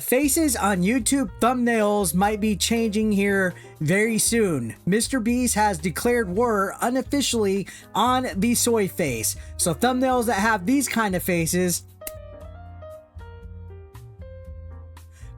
Faces on YouTube thumbnails might be changing here very soon. MrBeast has declared war unofficially on the soy face. So thumbnails that have these kind of faces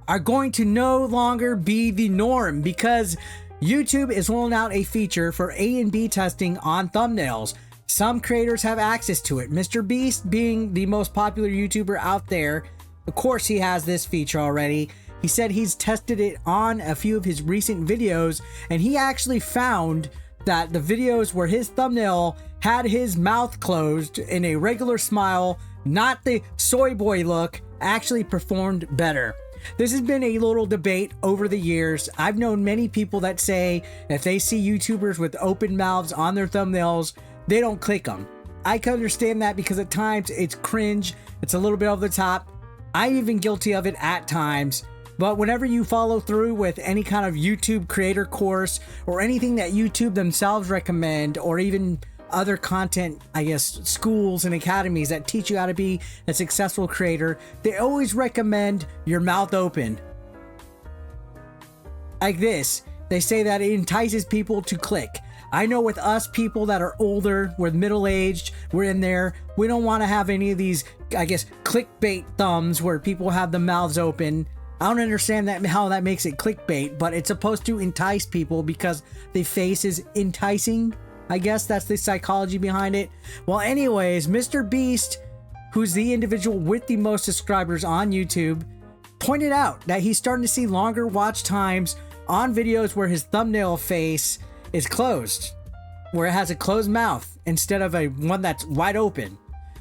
are going to no longer be the norm because YouTube is rolling out a feature for A and B testing on thumbnails. Some creators have access to it. MrBeast being the most popular YouTuber out there, of course he has this feature already. He said he's tested it on a few of his recent videos, and he actually found that the videos where his thumbnail had his mouth closed in a regular smile, not the soy boy look, actually performed better. This has been a little debate over the years. I've known many people that say if they see YouTubers with open mouths on their thumbnails, they don't click them. I can understand that because at times it's cringe, it's a little bit over the top. I'm even guilty of it at times, but whenever you follow through with any kind of YouTube creator course or anything that YouTube themselves recommend, or even other content, I guess, schools and academies that teach you how to be a successful creator, they always recommend your mouth open. Like this, they say that it entices people to click. I know with us people that are older, we're middle-aged, we're in there, we don't want to have any of these, I guess, clickbait thumbs where people have the mouths open. I don't understand that how that makes it clickbait, but it's supposed to entice people because the face is enticing. I guess that's the psychology behind it. Well, anyways, MrBeast, who's the individual with the most subscribers on YouTube, pointed out that he's starting to see longer watch times on videos where his thumbnail face is closed, where it has a closed mouth instead of a one that's wide open.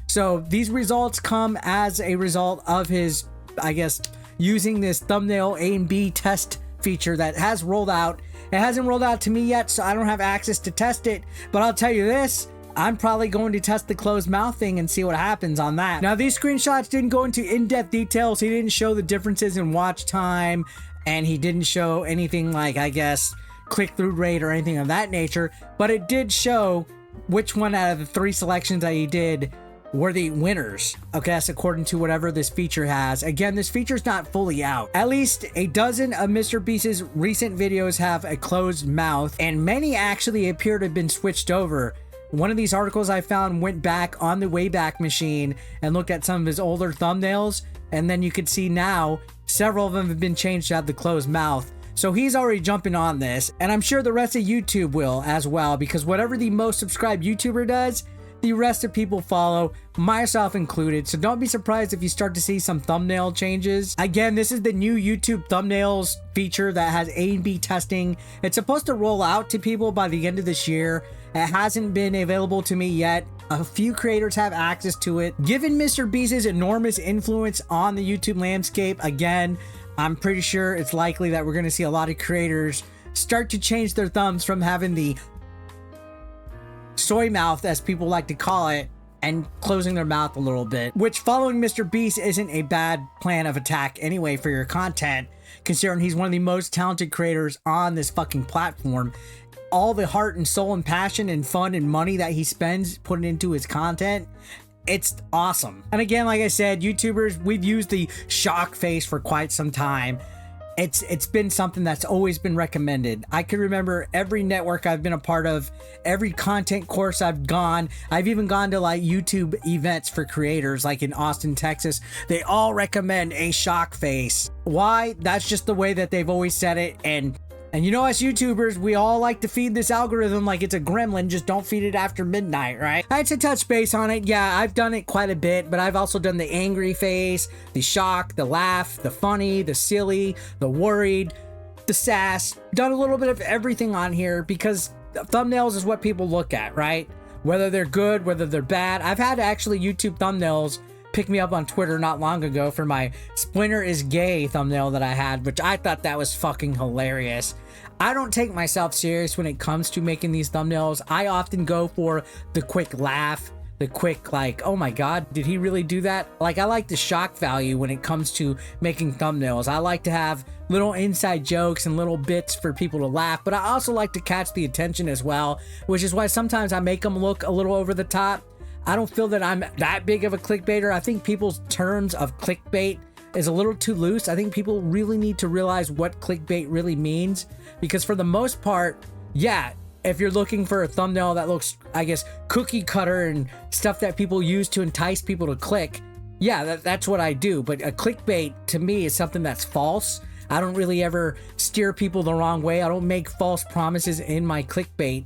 So these results come as a result of his, I guess, using this thumbnail A and B test feature that has rolled out. It hasn't rolled out to me yet, so I don't have access to test it, but I'll tell you this, I'm probably going to test the closed mouth thing and see what happens on that. Now, these screenshots didn't go into in-depth details. He didn't show the differences in watch time, and he didn't show anything like, I guess, click-through rate or anything of that nature, but it did show which one out of the 3 selections that he did were the winners. Okay, that's according to whatever this feature has. Again, this feature's not fully out. At least a dozen of MrBeast's recent videos have a closed mouth, and many actually appear to have been switched over. One of these articles I found went back on the Wayback Machine and looked at some of his older thumbnails, and then you could see now several of them have been changed to have the closed mouth. So he's already jumping on this, and I'm sure the rest of YouTube will as well, because whatever the most subscribed YouTuber does, the rest of people follow, myself included. So don't be surprised if you start to see some thumbnail changes. Again, this is the new YouTube thumbnails feature that has A and B testing. It's supposed to roll out to people by the end of this year. It hasn't been available to me yet. A few creators have access to it. Given MrBeast's enormous influence on the YouTube landscape, again, I'm pretty sure it's likely that we're going to see a lot of creators start to change their thumbs from having the soy mouth, as people like to call it, and closing their mouth a little bit, which following MrBeast isn't a bad plan of attack anyway for your content, considering he's one of the most talented creators on this fucking platform. All the heart and soul and passion and fun and money that he spends putting into his content, it's awesome. And again, like I said, YouTubers, we've used the shock face for quite some time. It's been something that's always been recommended. I can remember every network I've been a part of, every content course I've gone. I've even gone to like YouTube events for creators, like in Austin, Texas. They all recommend a shock face. Why? That's just the way that they've always said it. And you know, us YouTubers, we all like to feed this algorithm like it's a gremlin, just don't feed it after midnight, right? I had to touch base on it. Yeah, I've done it quite a bit, but I've also done the angry face, the shock, the laugh, the funny, the silly, the worried, the sass. Done a little bit of everything on here because thumbnails is what people look at, right? Whether they're good, whether they're bad. I've had actually YouTube thumbnails pick me up on Twitter not long ago for my Splinter is gay thumbnail that I had, which I thought that was fucking hilarious. I don't take myself serious when it comes to making these thumbnails. I often go for the quick laugh, the quick like, oh my god, did he really do that? Like, I like the shock value when it comes to making thumbnails. I like to have little inside jokes and little bits for people to laugh, but I also like to catch the attention as well, which is why sometimes I make them look a little over the top. I don't feel that I'm that big of a clickbaiter. I think people's terms of clickbait is a little too loose. I think people really need to realize what clickbait really means, because for the most part, yeah, if you're looking for a thumbnail that looks, I guess, cookie cutter and stuff that people use to entice people to click, yeah, that's what I do. But a clickbait to me is something that's false. I don't really ever steer people the wrong way. I don't make false promises in my clickbait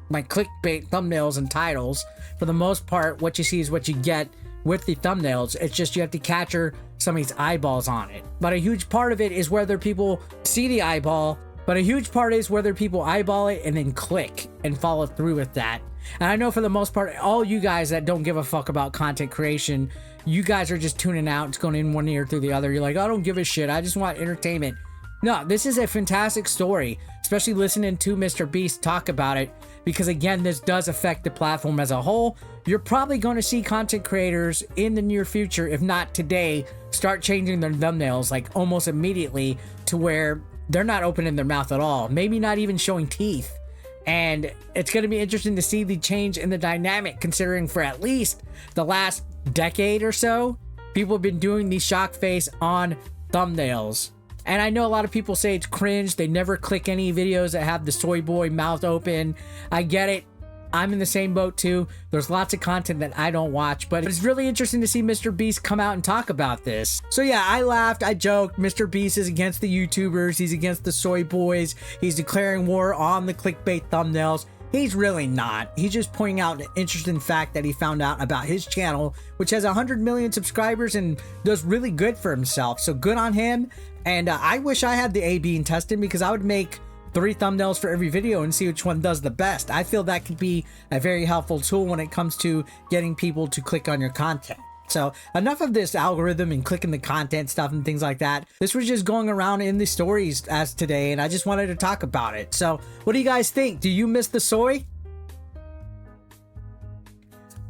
thumbnails and titles. For the most part, what you see is what you get with the thumbnails. It's just you have to capture somebody's eyeballs on it. But a huge part of it is whether people see the eyeball, but a huge part is whether people eyeball it and then click and follow through with that. And I know for the most part, all you guys that don't give a fuck about content creation, you guys are just tuning out. It's going in one ear through the other. You're like, I don't give a shit. I just want entertainment. No, this is a fantastic story, especially listening to MrBeast talk about it, because again, this does affect the platform as a whole. You're probably going to see content creators in the near future, if not today, start changing their thumbnails like almost immediately to where they're not opening their mouth at all, maybe not even showing teeth. And it's going to be interesting to see the change in the dynamic, considering for at least the last decade or so, people have been doing the shock face on thumbnails. And I know a lot of people say it's cringe. They never click any videos that have the soy boy mouth open. I get it. I'm in the same boat too. There's lots of content that I don't watch, but it's really interesting to see MrBeast come out and talk about this. So yeah, I laughed, I joked. MrBeast is against the YouTubers. He's against the soy boys. He's declaring war on the clickbait thumbnails. He's really not. He's just pointing out an interesting fact that he found out about his channel, which has 100 million subscribers and does really good for himself. So good on him. And I wish I had the A/B testing, because I would make 3 thumbnails for every video and see which one does the best. I feel that could be a very helpful tool when it comes to getting people to click on your content. So enough of this algorithm and clicking the content stuff and things like that. This was just going around in the stories as today, and I just wanted to talk about it. So what do you guys think? Do you miss the soy?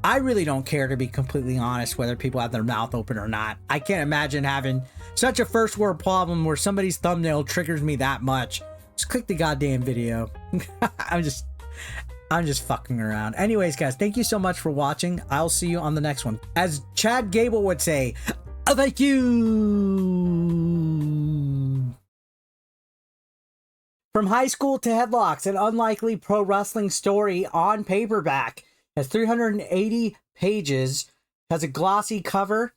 I really don't care, to be completely honest, whether people have their mouth open or not. I can't imagine having such a first world problem where somebody's thumbnail triggers me that much. Just click the goddamn video. I'm just fucking around. Anyways, guys, thank you so much for watching. I'll see you on the next one. As Chad Gable would say, thank you. From high school to headlocks, an unlikely pro wrestling story on paperback. Has 380 pages, has a glossy cover,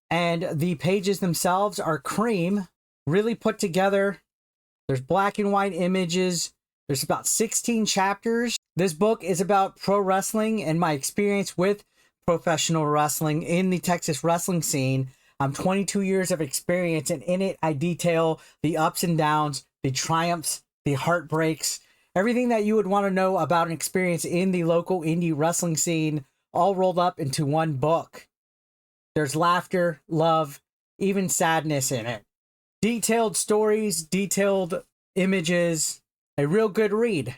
and the pages themselves are cream, really put together. There's black and white images. There's about 16 chapters. This book is about pro wrestling and my experience with professional wrestling in the Texas wrestling scene. I'm 22 years of experience, and in it, I detail the ups and downs, the triumphs, the heartbreaks, everything that you would want to know about an experience in the local indie wrestling scene, all rolled up into one book. There's laughter, love, even sadness in it. Detailed stories, detailed images, a real good read.